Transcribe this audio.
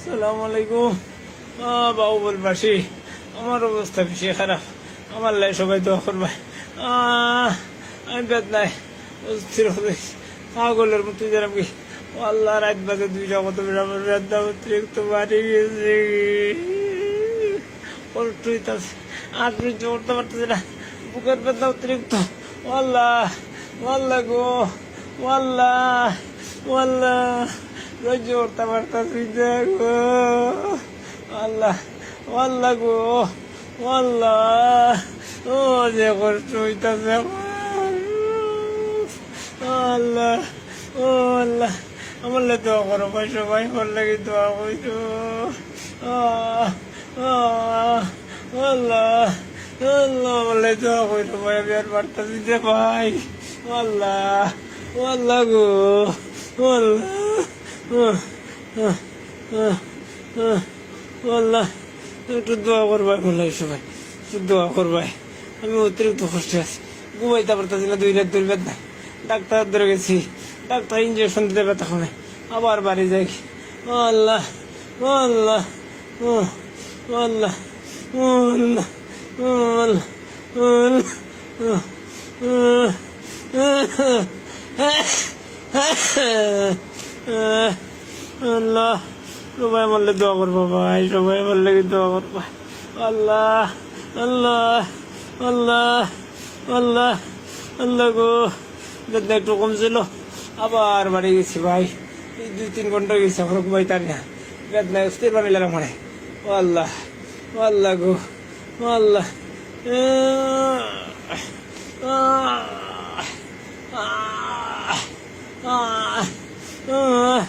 সালাম আলাইকুম। বাউবলবাসী, আমার অবস্থা বেশি খারাপ। আমার লাই সবাই দোয়া করবে। আমি বেদনায় অস্থির হয়ে পাগলের মতো যেরকম কি আল্লাহ রাত বাজে 2টা কত আমার বেদনা অতিরিক্ত বাড়ি গেছে। কষ্ট হইতেছে, আর সহ্য করতে পারতেছে না। বুকের বেদনা অতিরিক্ত। আল্লাহ আল্লাহ গো, আল্লাহ আল্লাহ সহ্য করতে পারতেছি না গো। আল্লাহ আল্লাহ গো, আল্লাহ ও যে কষ্ট হইতেছে আল্লাহ। ও আল্লাহ, আমার লে দোয়া করো ভাই, সবাই আমার লাগে দোয়া করছো। আল্লাহ আল্লাহ, আমার লে দোয়া করো ভাই, আমি আর পারতেছি যে ভাই। আল্লাহ আল্লাহ গো, আল্লাহ আল্লাহ, একটু দোয়া করবাই বললাই সবাই, একটু দোয়া করবাই। আমি অতিরিক্ত কষ্টে আছি, ঘুমাইতে পারতেছি না, 2 রাত ধরে ব্যথা। ডাক্তার ধরে গেছি, ডাক্তার ইঞ্জেকশন দিতে ব্যথা কমে, আবার বাড়ি যাই। আল্লাহ আল্লাহ আল্লাহ আল্লাহ আল্লাহ, সবাই বললে দোয়া করবো ভাই, সবাই বললে দোয়া করবো। আল্লাহ আল্লাহ আল্লাহ আল্লাহ আল্লাহ গো, বেদনা একটু কমছিল, আবার বাড়ি গেছি ভাই। এই 2-3 ঘন্টা গেছি, এখন ঘুমাইতারি না, বেদনা স্থির বানিলাম মানে। আল্লাহ আল্লাহ গো, আল্লাহ আহ আহ আহ আহ